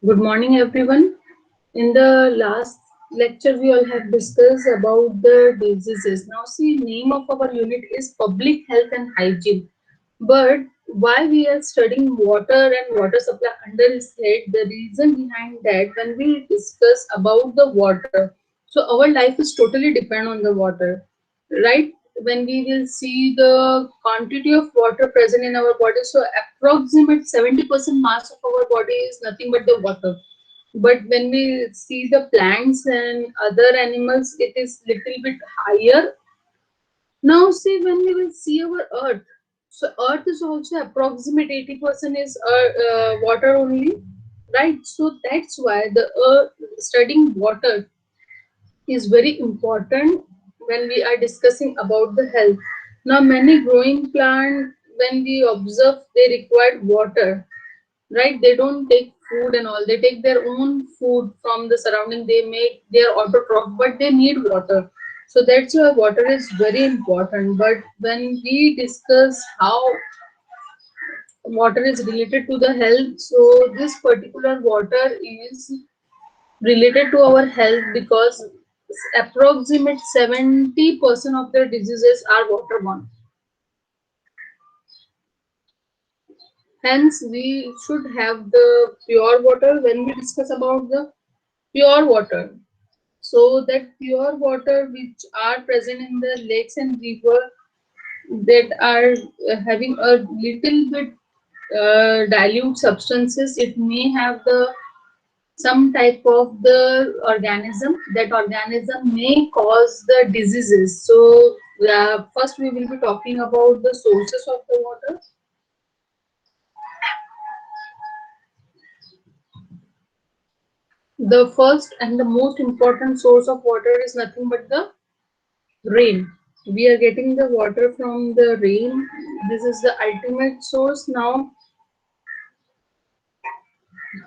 Good morning, everyone. In the last lecture, we all have discussed about the diseases. Now, see, name of our unit is Public Health and Hygiene. But why we are studying water and water supply under its head? The reason behind that, when we discuss about the water, so our life is totally depend on the water, right? When we will see the quantity of water present in our body, so approximate 70% mass of our body is nothing but the water. But when we see the plants and other animals, it is little bit higher. Now see, when we will see our earth, so earth is also approximate 80% is water only, right? So that's why the earth, studying water is very important when we are discussing about the health. Now many growing plant, when we observe, they require water, right? They don't take food and all, they take their own food from the surrounding, they make their autotroph, but they need water. So that's why water is very important. But when we discuss how water is related to the health, so this particular water is related to our health because approximate 70% of the diseases are waterborne. Hence we should have the pure water when we discuss about the pure water. So that pure water which are present in the lakes and river, that are having a little bit dilute substances, it may have the some type of the organism, that organism may cause the diseases. So first we will be talking about the sources of the water. The first and the most important source of water is nothing but the rain. We are getting the water from the rain. This is the ultimate source. Now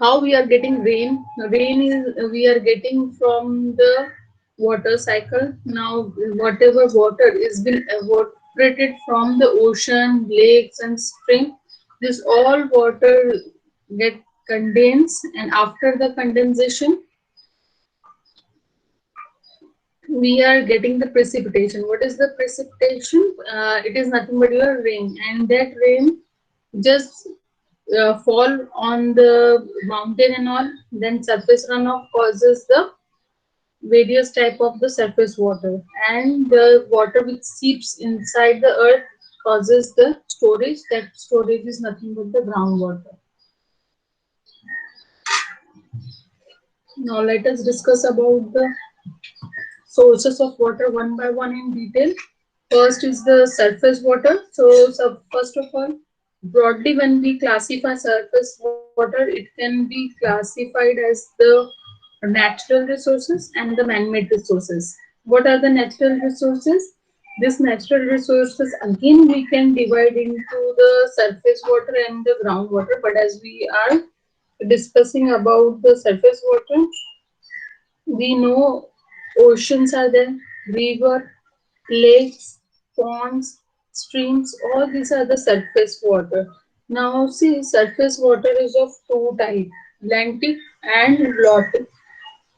how we are getting rain? Rain is we are getting from the water cycle. Now whatever water is been evaporated from the ocean, lakes and stream, this all water get condensed, and after the condensation we are getting the precipitation. What is the precipitation? It is nothing but your rain, and that rain just fall on the mountain and all. Then surface runoff causes the various type of the surface water, and the water which seeps inside the earth causes the storage. That storage is nothing but the groundwater. Now let us discuss about the sources of water one by one in detail. First is the surface water. So first of all, broadly when we classify surface water, it can be classified as the natural resources and the man-made resources. What are the natural resources? This natural resources again we can divide into the surface water and the groundwater. But as we are discussing about the surface water, we know oceans are there, river, lakes, ponds, streams, all these are the surface water. Now see, surface water is of two types, lentic and lotic.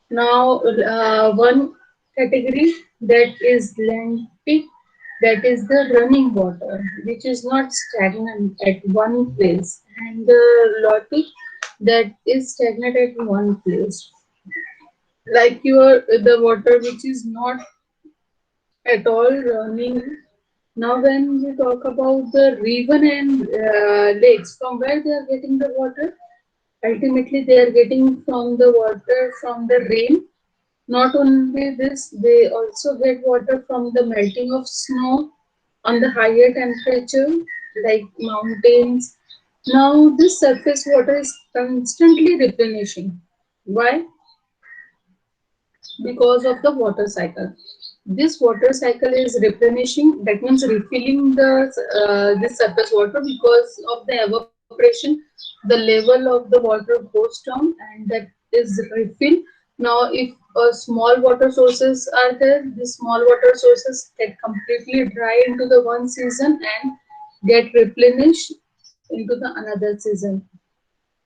Now one category, that is lentic, that is the running water, which is not stagnant at one place, and the lotic, that is stagnant at one place, like your the water which is not at all running. Now, when we talk about the river and lakes, from where they are getting the water? Ultimately, they are getting from the water from the rain. Not only this, they also get water from the melting of snow on the higher temperature, like mountains. Now, this surface water is constantly replenishing. Why? Because of the water cycle. This water cycle is replenishing, that means refilling the this surface water. Because of the evaporation, the level of the water goes down, and that is refill. Now if small water sources are there, these small water sources get completely dry into the one season and get replenished. into the another season.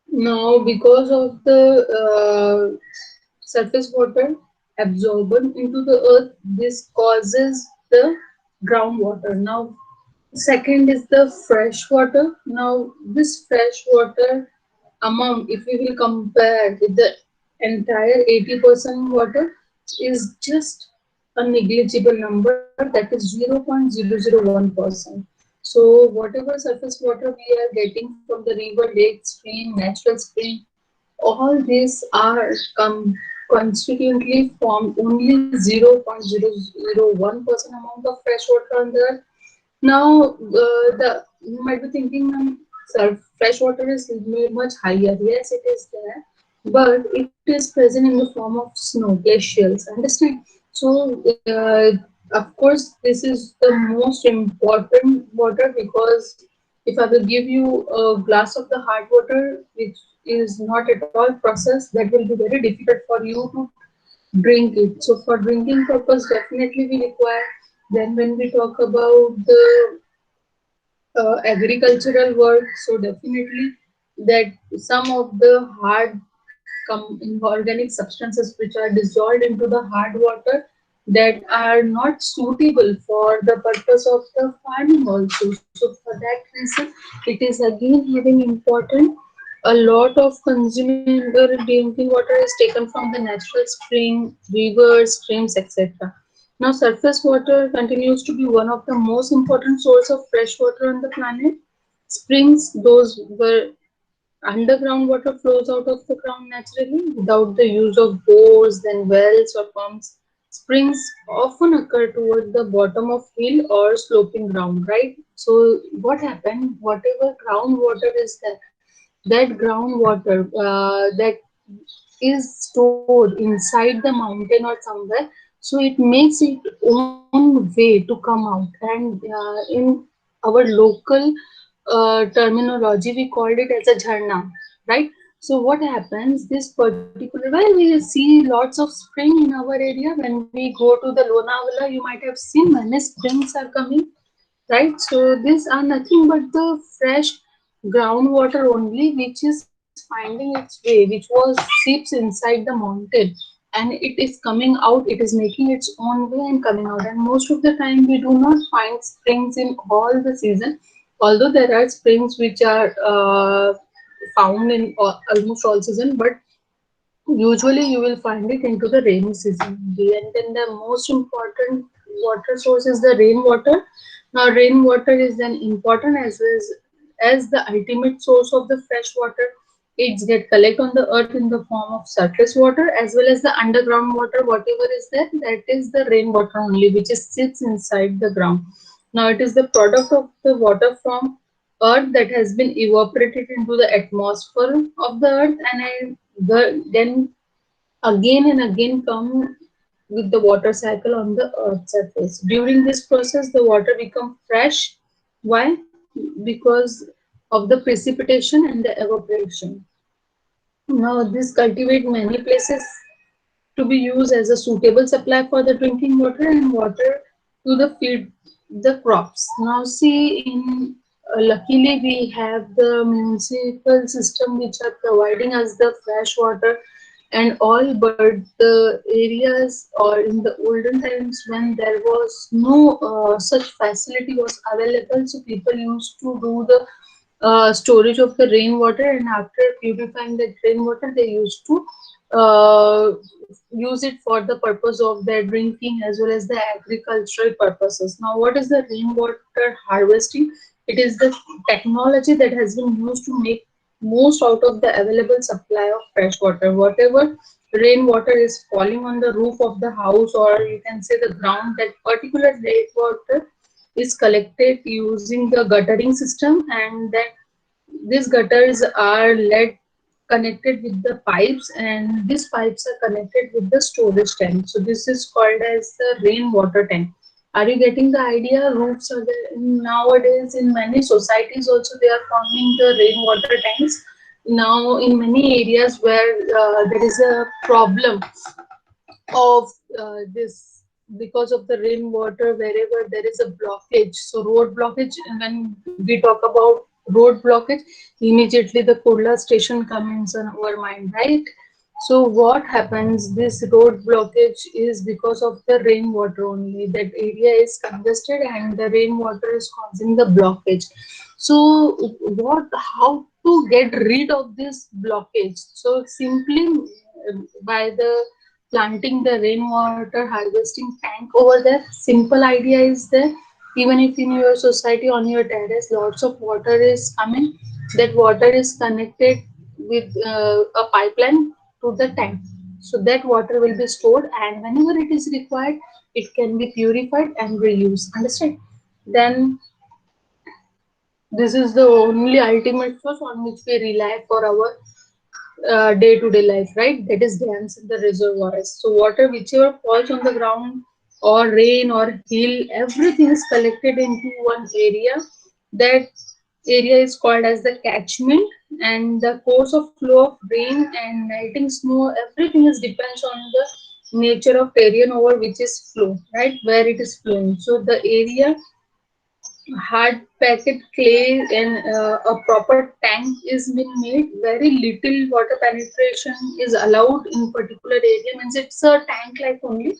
Now, because of the surface water absorbed into the earth, this causes the groundwater. Now, second is the fresh water. Now, this fresh water amount, if we will compare with the entire 80% water, is just a negligible number, that is 0.001%. So whatever surface water we are getting from the river, lake, stream, natural spring, all these are constituently formed only 0.001% amount of fresh water on the earth. Now, the you might be thinking, fresh water is much higher. Yes, it is there, but it is present in the form of snow, glacials. Understand? So, of course, this is the most important water, because if I will give you a glass of the hard water, which is not at all processed, that will be very difficult for you to drink it. So, for drinking purpose, definitely we require. Then, when we talk about the agricultural work, so definitely that some of the hard organic substances which are dissolved into the hard water, that are not suitable for the purpose of the farming also. So for that reason, it is again having important. A lot of consuming drinking water is taken from the natural spring, rivers, streams, etc. Now, surface water continues to be one of the most important source of fresh water on the planet. Springs, those were underground water, flows out of the ground naturally without the use of bores, then wells or pumps. Springs often occur toward the bottom of hill or sloping ground, right? So what happened? Whatever groundwater is there, that groundwater that is stored inside the mountain or somewhere, so it makes its own way to come out. And in our local terminology, we called it as a jharna, right? So what happens? This particular, well, we see lots of spring in our area. When we go to the Lonavala, you might have seen many springs are coming, right? So these are nothing but the fresh groundwater only, which is finding its way, which was seeps inside the mountain, and it is coming out. It is making its own way and coming out. And most of the time, we do not find springs in all the season, although there are springs which are found in almost all season, but usually you will find it into the rainy season. And then the most important water source is the rainwater. Now, rainwater is then important as the ultimate source of the fresh water. It get collect on the earth in the form of surface water as well as the underground water. Whatever is there, that is the rainwater only, which is sits inside the ground. Now, it is the product of the water from earth that has been evaporated into the atmosphere of the earth, and then again and again come with the water cycle on the earth's surface. During this process, the water become fresh. Why? Because of the precipitation and the evaporation. Now, this cultivate many places to be used as a suitable supply for the drinking water and water to the feed the crops. Now, see, in luckily we have the municipal system which are providing us the fresh water and all, but the areas or in the olden times when there was no such facility was available, so people used to do the storage of the rainwater, and after purifying the rainwater they used to uh, use it for the purpose of their drinking as well as the agricultural purposes. Now, what is the rainwater harvesting? It is the technology that has been used to make most out of the available supply of fresh water. Whatever rainwater is falling on the roof of the house, or you can say the ground, that particular rainwater is collected using the guttering system, and then these gutters are led connected with the pipes, and these pipes are connected with the storage tank. So this is called as the rainwater tank. Are you getting the idea? Roofs are there nowadays in many societies also, they are forming the rainwater tanks. Now in many areas where there is a problem of this, because of the rainwater, wherever there is a blockage, so road blockage, and when we talk about road blockage, immediately the Kurla station comes in our mind, right? So what happens? This road blockage is because of the rainwater only. That area is congested and the rainwater is causing the blockage. So what? How to get rid of this blockage? So simply by the planting the rainwater harvesting tank over there. Simple idea is there. Even if in your society on your terrace lots of water is coming, that water is connected with a pipeline to the tank, so that water will be stored, and whenever it is required it can be purified and reused. Understand? Then this is the only ultimate source on which we rely for our day-to-day life, right? That is dams and the reservoirs. So water whichever falls on the ground or rain or hill, everything is collected into one area. That area is called as the catchment, and the course of flow of rain and melting snow, everything is depends on the nature of terrain over which is flow, right? Where it is flowing. So the area hard packet clay and a proper tank is been made. Very little water penetration is allowed in particular area, means it's a tank like only,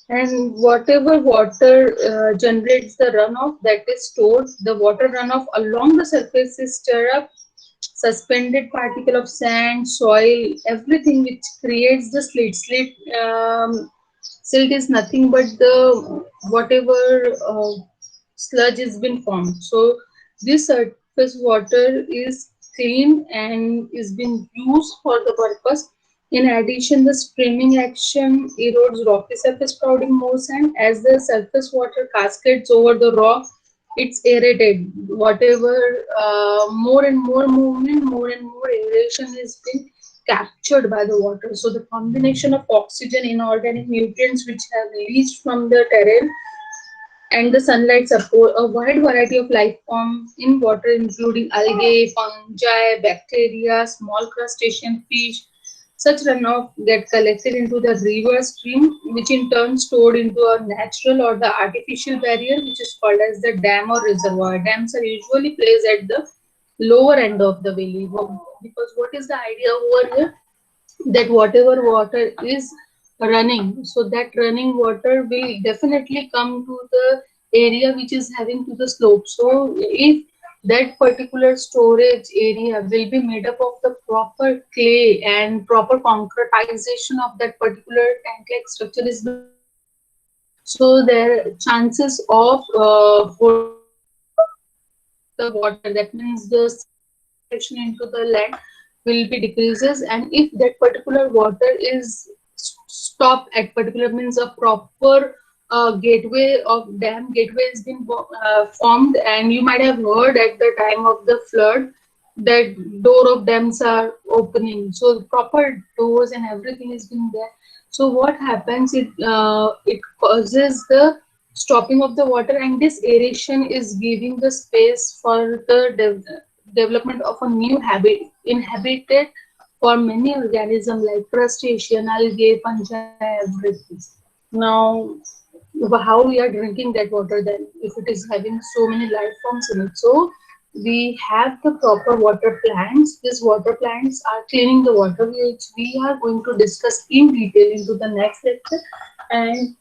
and whatever water generates the runoff, that is stored. The water runoff along the surface is stir up suspended particle of sand, soil, everything which creates the slit. Silt is nothing but the whatever sludge has been formed. So this surface water is clean and is being used for the purpose. In addition, the streaming action erodes rocky surface, crowding more sand. As the surface water cascades over the rock, it's aerated. Whatever more and more movement, more and more aeration is being captured by the water. So the combination of oxygen, inorganic nutrients which have released from the terrain, and the sunlight support a wide variety of life forms in water, including algae, fungi, bacteria, small crustacean fish. Such runoff get collected into the river stream, which in turn stored into a natural or the artificial barrier, which is called as the dam or reservoir. Dams are usually placed at the lower end of the valley. Because what is the idea over here? That whatever water is running, so that running water will definitely come to the area which is having to the slope. So if that particular storage area will be made up of the proper clay and proper concretization of that particular tank like structure is being done, so their chances of holding the water, that means the silt penetration into the land, will be decreases. And if that particular water is stop at particular, means a proper gateway of dam gateway has been formed, and you might have heard at the time of the flood that door of dams are opening, so proper doors and everything is been there. So what happens, it causes the stopping of the water, and this aeration is giving the space for the development of a new habit inhabited for many organisms like crustacean, algae, fungi, everything. Now, how we are drinking that water then, if it is having so many life forms in it? So we have the proper water plants. These water plants are cleaning the water, which we are going to discuss in detail into the next lecture. And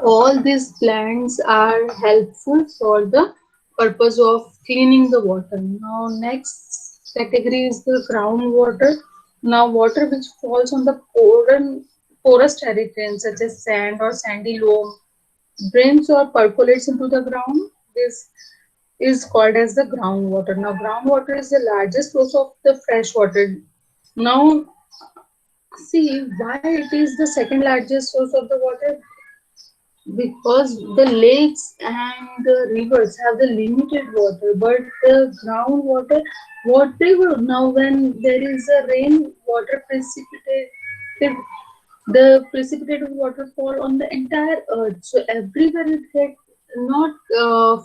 all these plants are helpful for the purpose of cleaning the water. Now, next category is the groundwater. Now, water which falls on the porous terrain such as sand or sandy loam, drains or percolates into the ground. This is called as the groundwater. Now, groundwater is the largest source of the fresh water. Now, see why it is the second largest source of the water, because the lakes and the rivers have the limited water, but the groundwater, whatever, now when there is a rain water precipitated, the precipitated water fall on the entire earth, so everywhere it get not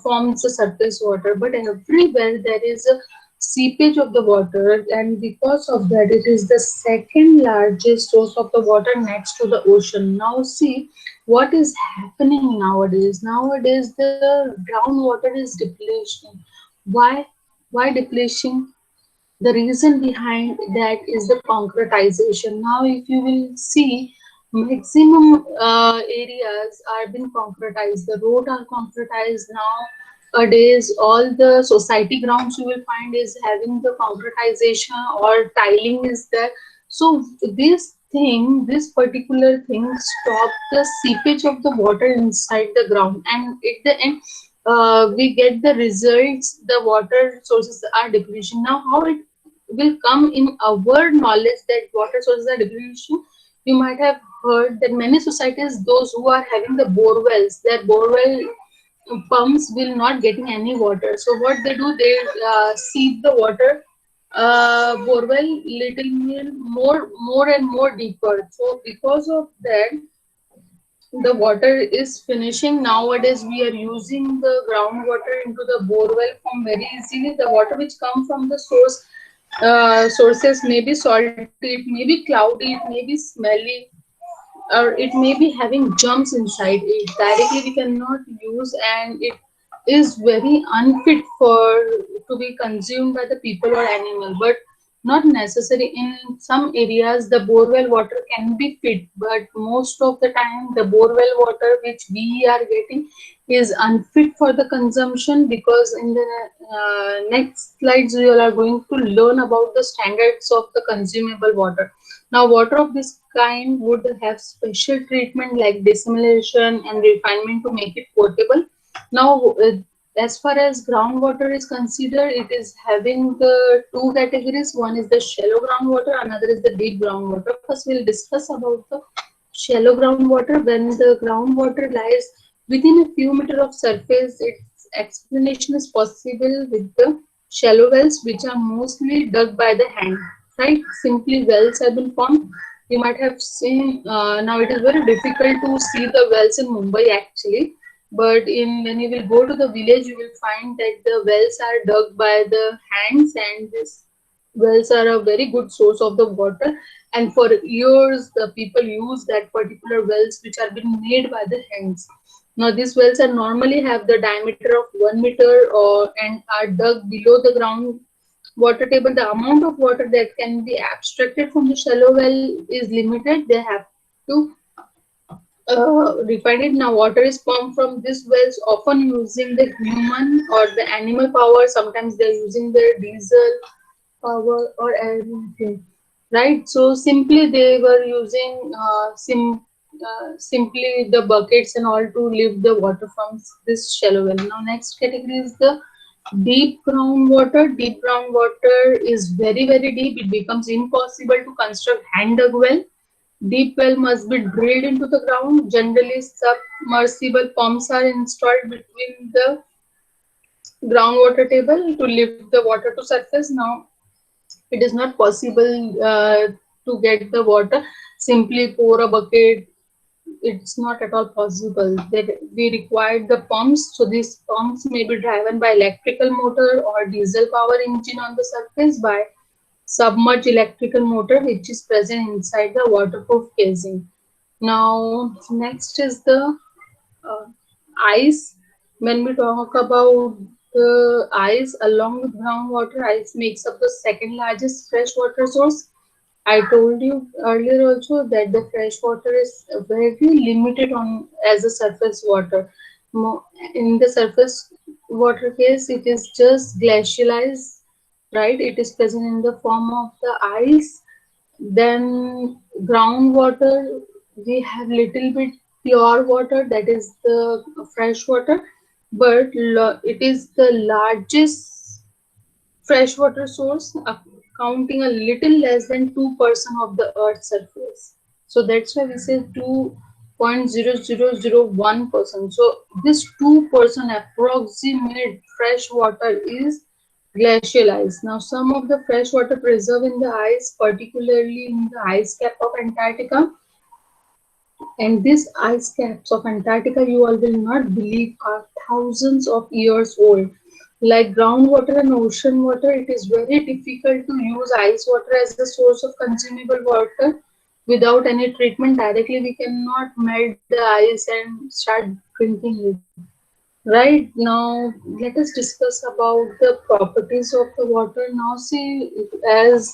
forms the surface water, but everywhere there is a seepage of the water, and because of that it is the second largest source of the water next to the ocean. Now see what is happening nowadays. Nowadays the groundwater is depletion. Why? Why depletion? The reason behind that is the concretization. Now, if you will see, maximum areas are being concretized. The road are concretized nowadays. All the society grounds you will find is having the concretization or tiling is there. So this particular thing, stop the seepage of the water inside the ground, and at the end, we get the results. The water sources are depletion. Now, how it will come in our knowledge that water sources are depletion? You might have heard that many societies, those who are having the bore wells, their bore well pumps will not getting any water. So what they do, they seep the water borewell little more and more deeper. So because of that, the water is finishing. Nowadays we are using the groundwater into the borewell form very easily. The water which come from the sources may be salty, it may be cloudy, it may be smelly, or it may be having germs inside it. Directly we cannot use, and it is very unfit for to be consumed by the people or animal. But not necessary. In some areas the borewell water can be fit, but most of the time the borewell water which we are getting is unfit for the consumption. Because in the next slides we all are going to learn about the standards of the consumable water. Now, water of this kind would have special treatment like desalination and refinement to make it potable. Now, as far as groundwater is considered, it is having the two categories. One is the shallow groundwater, another is the deep groundwater. First, we'll discuss about the shallow groundwater. When the groundwater lies within a few meters of surface, its explanation is possible with the shallow wells, which are mostly dug by the hand. Right? Simply wells have been formed. You might have seen, now it is very difficult to see the wells in Mumbai actually, but in when you will go to the village, you will find that the wells are dug by the hands, and these wells are a very good source of the water. And for years, the people use that particular wells which are being made by the hands. Now, these wells are normally have the diameter of 1 meter or and are dug below the ground water table. The amount of water that can be abstracted from the shallow well is limited. They have to refine it. Now, water is pumped from these wells, often using the human or the animal power. Sometimes they're using the diesel power or anything, right? So simply they were using simply the buckets and all to lift the water from this shallow well. Now, next category is the deep groundwater. Deep groundwater is very deep. It becomes impossible to construct hand dug well. Deep well must be drilled into the ground. Generally, submersible pumps are installed between the groundwater table to lift the water to surface. Now, it is not possible to get the water. Simply pour a bucket. It's not at all possible. That we require the pumps. So these pumps may be driven by electrical motor or diesel power engine on the surface by submerged electrical motor which is present inside the waterproof casing. Now, next is the uh, ice. When we talk about the ice along with groundwater, ice makes up the second largest freshwater source. I told you earlier also that the fresh water is very limited on as a surface water. In the surface water case, it is just glacialized, right? It is present in the form of the ice. Then groundwater, we have little bit pure water, that is the fresh water, but it is the largest freshwater source, accounting a little less than 2% of the Earth's surface. So that's why we say 2.0001%. So this 2% approximate fresh water is glacialized. Now, some of the fresh water preserved in the ice, particularly in the ice cap of Antarctica, and these ice caps of Antarctica, you all will not believe, are thousands of years old. Like groundwater and ocean water, it is very difficult to use ice water as a source of consumable water without any treatment. Directly, we cannot melt the ice and start drinking it. Right now, let us discuss about the properties of the water. Now, see, as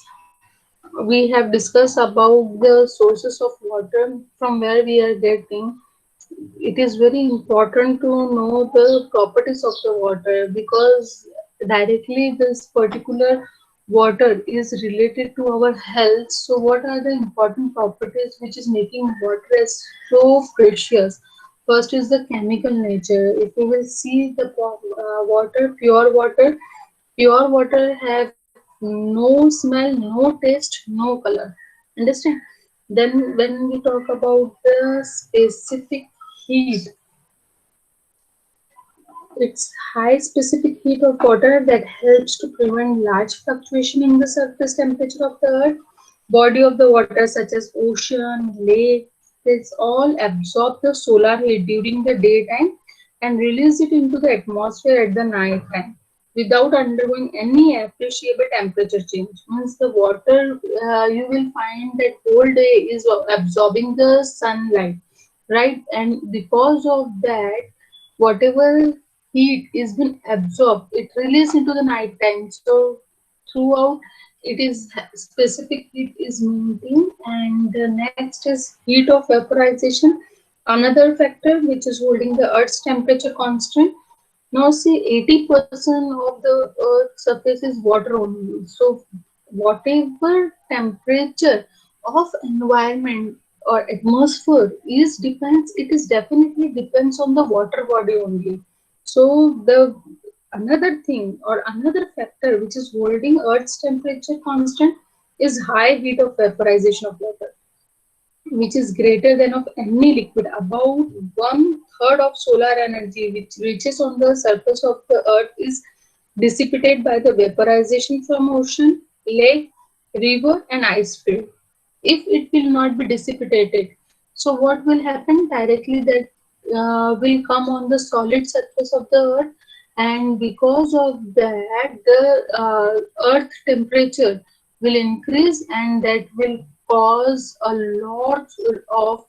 we have discussed about the sources of water from where we are getting, it is very important to know the properties of the water, because directly this particular water is related to our health. So what are the important properties which is making water as so precious? First is the chemical nature. If you will see the water, pure water have no smell, no taste, no color. Understand? Then when we talk about the specific heat, it's high specific heat of water that helps to prevent large fluctuation in the surface temperature of the earth. Body of the water such as ocean, lake, this all absorb the solar heat during the daytime and release it into the atmosphere at the night time without undergoing any appreciable temperature change. Means the water, you will find that whole day is absorbing the sunlight, right? And because of that, whatever heat is been absorbed, it released into the night time. So throughout, it is specific heat is maintained. And the next is heat of vaporization, another factor which is holding the earth's temperature constant. Now see, 80% of the earth's surface is water only. So whatever temperature of environment or atmosphere is depends, it is definitely depends on the water body only. So the another thing or another factor which is holding earth's temperature constant is high heat of vaporization of water, which is greater than of any liquid. About one third of solar energy which reaches on the surface of the earth is dissipated by the vaporization from ocean, lake, river, and ice field. If it will not be dissipated, so what will happen directly, that will come on the solid surface of the earth, and because of that the earth temperature will increase, and that will cause a lot of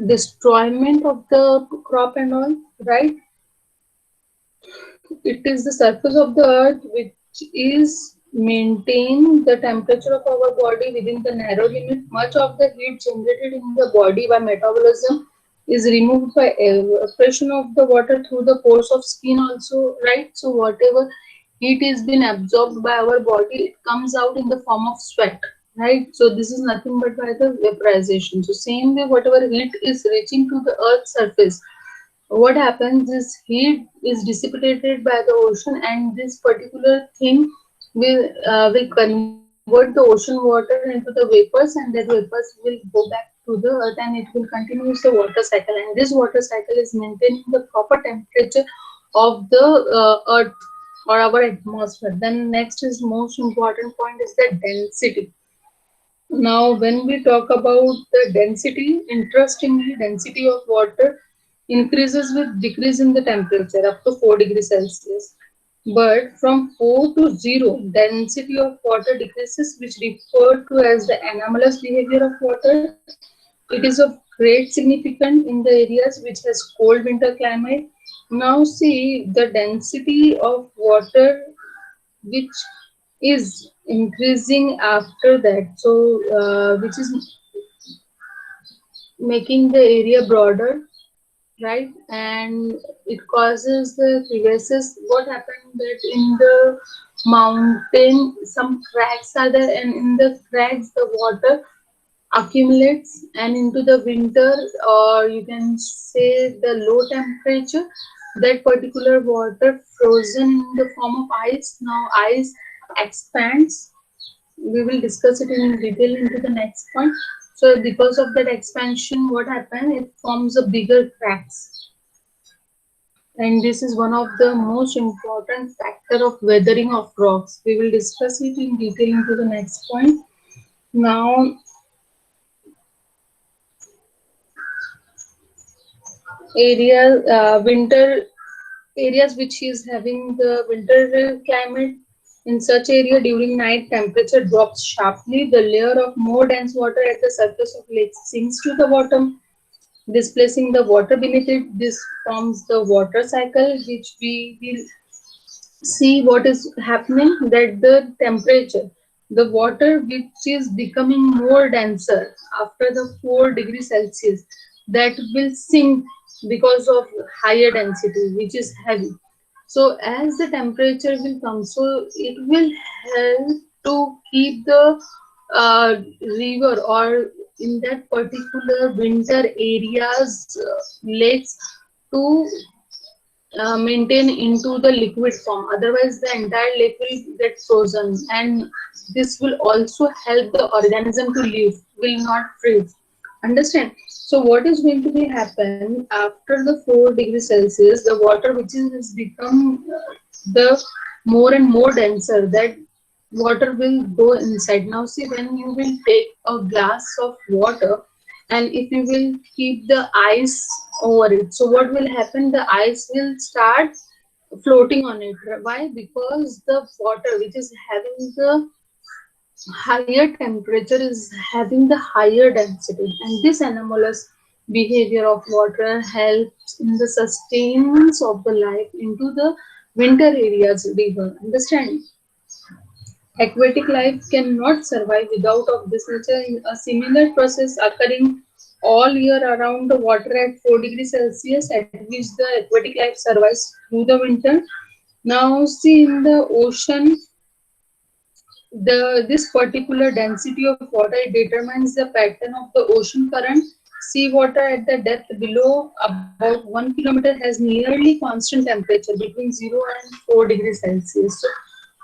destroyment of the crop and all, right? It is the surface of the earth which is maintain the temperature of our body within the narrow limit. Much of the heat generated in the body by metabolism is removed by evaporation of the water through the pores of skin also, right? So whatever heat is been absorbed by our body, it comes out in the form of sweat, right? So this is nothing but by the vaporization. So same way, whatever heat is reaching to the earth's surface, what happens is heat is dissipated by the ocean, and this particular thing will convert the ocean water into the vapors, and that vapors will go back to the earth, and it will continue the water cycle. And this water cycle is maintaining the proper temperature of the earth or our atmosphere. Then next is most important point is the density. Now, when we talk about the density, interestingly, density of water increases with decrease in the temperature up to 4 degrees Celsius. But from 4 to 0, density of water decreases, which referred to as the anomalous behavior of water. It is of great significance in the areas which has cold winter climate. Now see the density of water which is increasing after that, so which is making the area broader, right? And it causes the crevasses. What happened that in the mountain some cracks are there, and in the cracks the water accumulates, and into the winter, or you can say the low temperature, that particular water frozen in the form of ice. Now ice expands, we will discuss it in detail into the next point. So because of that expansion, what happened, it forms a bigger cracks, and this is one of the most important factor of weathering of rocks. We will discuss it in detail into the next point. Now area winter areas which is having the winter climate, in such area during night temperature drops sharply, the layer of more dense water at the surface of lakes sinks to the bottom. displacing the water beneath it. This forms the water cycle, which we will see what is happening, that the temperature, the water which is becoming more denser after the 4 degrees Celsius, that will sink because of higher density, which is heavy. So as the temperature will come, so it will help to keep the river, or in that particular winter areas, lakes, to maintain into the liquid form. Otherwise the entire lake will get frozen, and this will also help the organism to live, will not freeze. Understand? So what is going to be happen after the 4 degrees Celsius, the water which is become the more and more denser, that water will go inside. Now see, when you will take a glass of water, and if you will keep the ice over it, so what will happen, the ice will start floating on it. Why? Because the water which is having the higher temperature is having the higher density, and this anomalous behavior of water helps in the sustenance of the life into the winter areas river. Understand? Aquatic life cannot survive without of this nature. In a similar process occurring all year around the water at 4 degrees Celsius, at which the aquatic life survives through the winter. Now see, in the ocean, the this particular density of water, it determines the pattern of the ocean current. Sea water at the depth below about 1 kilometer has nearly constant temperature between 0 and 4 degrees Celsius. So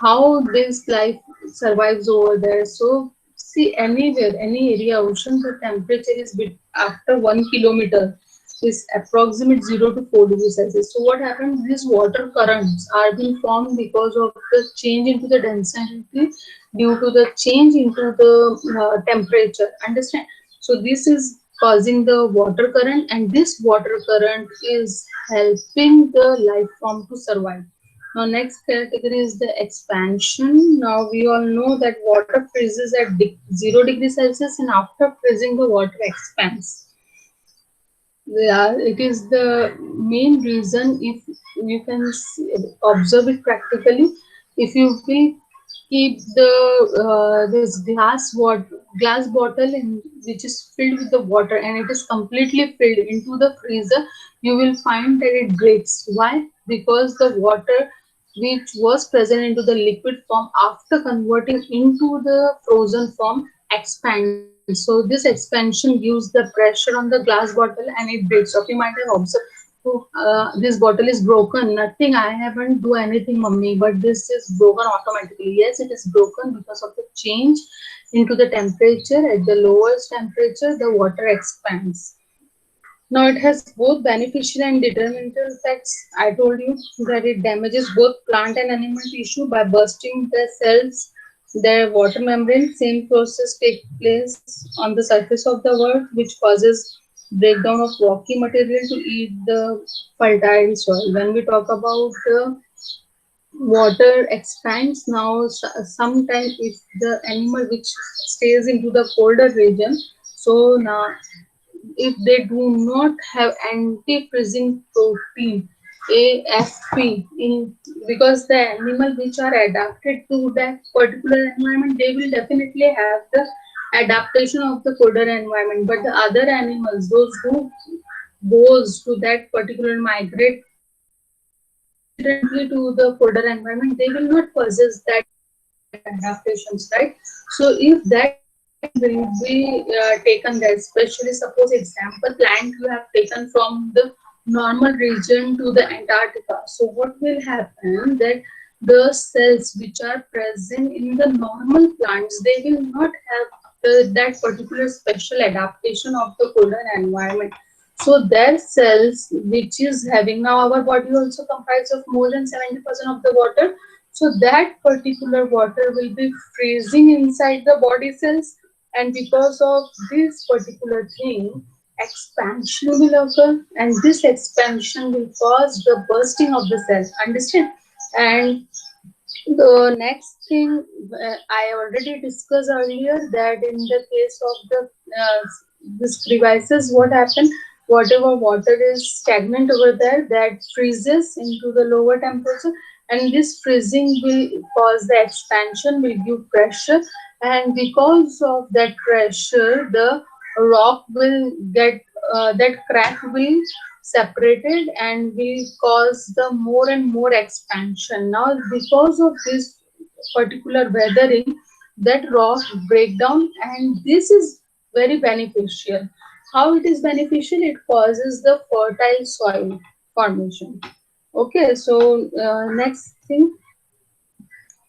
how this life survives over there? So see, anywhere, any area, ocean, the temperature is after 1 kilometer is approximate 0 to 4 degrees Celsius. So what happens? These water currents are being formed because of the change into the density due to the change into the temperature. Understand? So this is causing the water current, and this water current is helping the life form to survive. Now next category is the expansion. Now we all know that water freezes at 0 degrees Celsius, and after freezing the water expands. Yeah, it is the main reason. If you can observe it practically, if you will keep the this glass bottle in, which is filled with the water, and it is completely filled into the freezer, you will find that it breaks. Why? Because the water which was present into the liquid form, after converting into the frozen form, expands. So this expansion gives the pressure on the glass bottle and it breaks. So you might have observed, oh, this bottle is broken. Nothing, I haven't do anything, mummy, but this is broken automatically. Yes, it is broken because of the change into the temperature. At the lowest temperature, the water expands. Now it has both beneficial and detrimental effects. I told you that it damages both plant and animal tissue by bursting the cells, their water membrane. Same process takes place on the surface of the earth, which causes breakdown of rocky material to eat the fertile soil. When we talk about the water expands, now sometimes if the animal which stays into the colder region, so now if they do not have anti-freezing protein AFP in, because the animal which are adapted to that particular environment, they will definitely have the adaptation of the colder environment. But the other animals, those who goes to that particular migrate accidentally to the colder environment, they will not possess that adaptations, right? So if that will be taken there, especially suppose example plant you have taken from the normal region to the Antarctica. So what will happen, that the cells which are present in the normal plants, they will not have that particular special adaptation of the colder environment. So their cells, which is having, now our body also comprised of more than 70% of the water, so that particular water will be freezing inside the body cells, and because of this particular thing, expansion will occur, and this expansion will cause the bursting of the cells. Understand? And the next thing, I already discussed earlier, that in the case of the this crevices, what happened? whatever water is stagnant over there, that freezes into the lower temperature, and this freezing will cause the expansion, will give pressure, and because of that pressure the rock will get that crack will separated and will cause the more and more expansion. Now because of this particular weathering, that rock breakdown, and this is very beneficial. How it is beneficial? It causes the fertile soil formation. Okay, so next thing,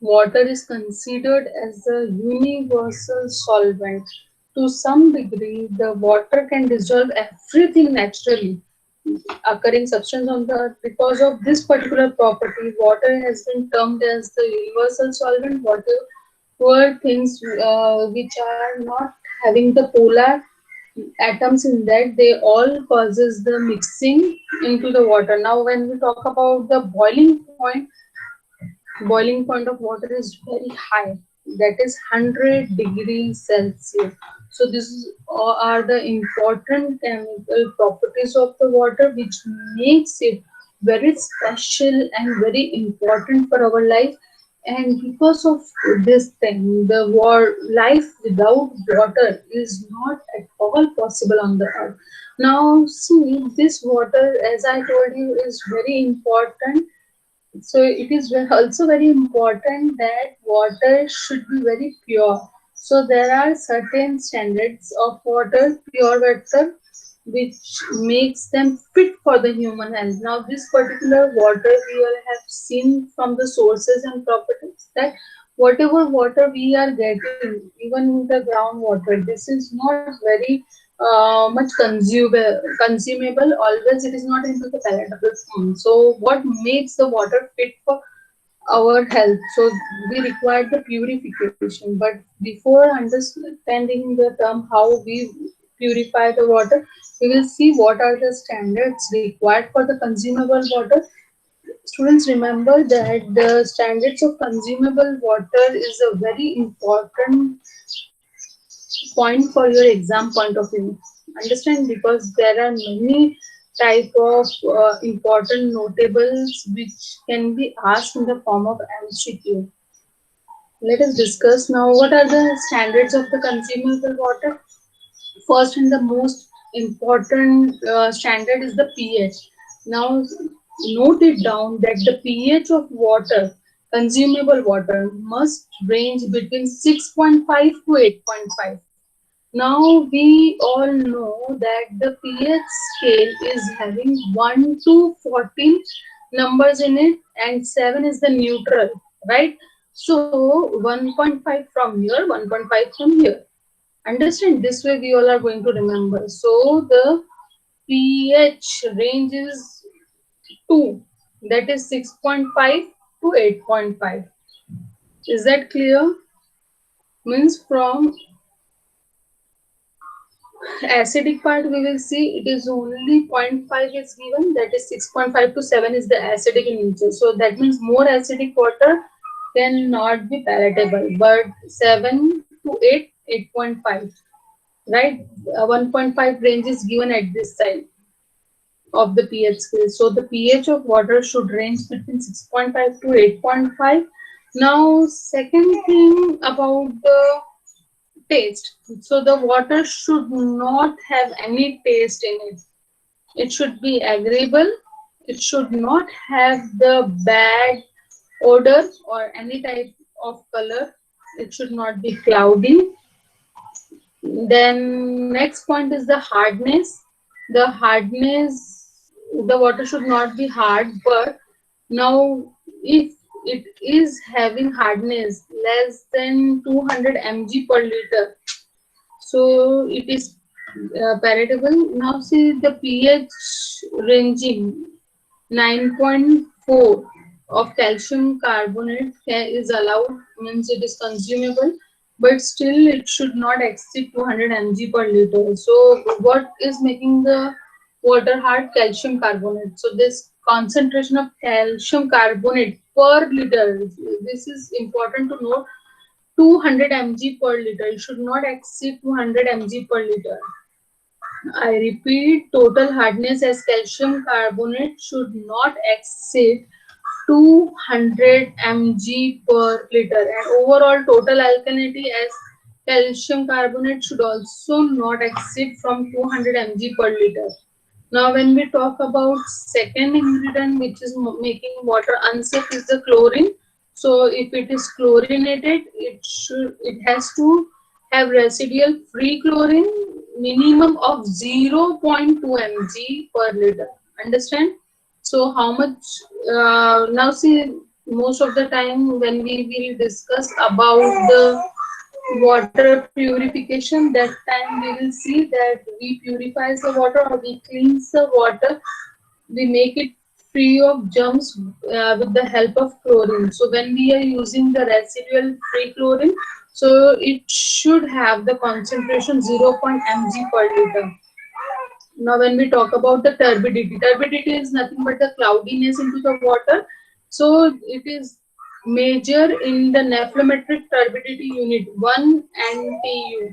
water is considered as a universal solvent. To some degree, the water can dissolve everything naturally occurring substance on the earth. Because of this particular property, water has been termed as the universal solvent. Whatever things which are not having the polar atoms in that, they all causes the mixing into the water. Now when we talk about the boiling point of water is very high, that is 100 degrees Celsius. So this are the important chemical properties of the water which makes it very special and very important for our life. And because of this thing, the life without water is not at all possible on the earth. Now see, this water, as I told you, is very important. So it is also very important that water should be very pure. So there are certain standards of water, pure water, which makes them fit for the human health. Now this particular water we all have seen from the sources and properties that whatever water we are getting, even the groundwater, this is not very much consumable. Always it is not into the palatable form. So what makes the water fit for our health? So we require the purification. But before understanding the term how we purify the water, we will see what are the standards required for the consumable water. Students, remember that the standards of consumable water is a very important point for your exam point of view. Understand, because there are many type of important notables which can be asked in the form of MCQ. Let us discuss now what are the standards of the consumable water. First and the most important standard is the pH. Now note it down that the pH of water, consumable water, must range between 6.5 to 8.5. Now we all know that the pH scale is having 1 to 14 numbers in it, and 7 is the neutral, right? So 1.5 from here, 1.5 from here. Understand, this way we all are going to remember. So the pH range is 2, that is 6.5 to 8.5. Is that clear? Means from acidic part we will see it is only 0.5 is given, that is 6.5 to 7 is the acidic in nature. So that means more acidic water cannot be palatable, but 7 to 8, 8.5, right? 1.5 range is given at this side of the pH scale. So the pH of water should range between 6.5 to 8.5. Now second thing about the taste. So the water should not have any taste in it. It should be agreeable. It should not have the bad odor or any type of color. It should not be cloudy. Then next point is the hardness. The hardness, the water should not be hard, but now if it is having hardness less than 200 mg per liter, so it is palatable. Now see the pH ranging 9.4 of calcium carbonate is allowed, means it is consumable, but still it should not exceed 200 mg per liter. So what is making the water hard? Calcium carbonate. So this concentration of calcium carbonate per liter, this is important to note, 200 mg per liter. It should not exceed 200 mg per liter. I repeat, total hardness as calcium carbonate should not exceed 200 mg per liter, and overall total alkalinity as calcium carbonate should also not exceed from 200 mg per liter. Now, when we talk about second ingredient which is making water unsafe is the chlorine. So, if it is chlorinated, it has to have residual free chlorine minimum of 0.2 mg per liter. Understand? So, how much? Now, see, most of the time when we will discuss about the water purification, that time we will see that we purifies the water or we cleanse the water, we make it free of germs with the help of chlorine. So when we are using the residual free chlorine, so it should have the concentration 0.0 mg per liter. Now when we talk about the turbidity, turbidity is nothing but the cloudiness into the water. So it is measured in the nephelometric turbidity unit 1 NTU.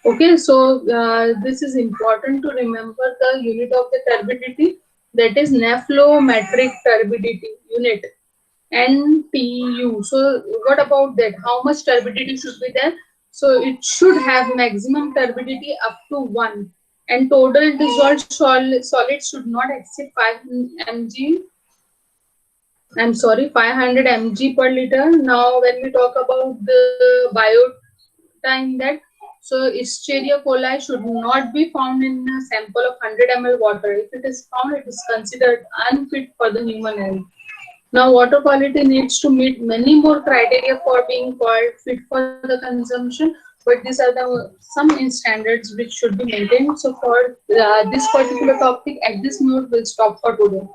Okay, so this is important to remember the unit of the turbidity, that is nephelometric turbidity unit NTU. So what about that? How much turbidity should be there? So it should have maximum turbidity up to 1, and total dissolved solid should not exceed 5 mg. I'm sorry, 500 mg per liter. Now, when we talk about the biotime, that so Escherichia coli should not be found in a sample of 100 ml water. If it is found, it is considered unfit for the human health. Now, water quality needs to meet many more criteria for being called fit for the consumption, but these are the some standards which should be maintained. So, for this particular topic, at this note, we'll stop for today.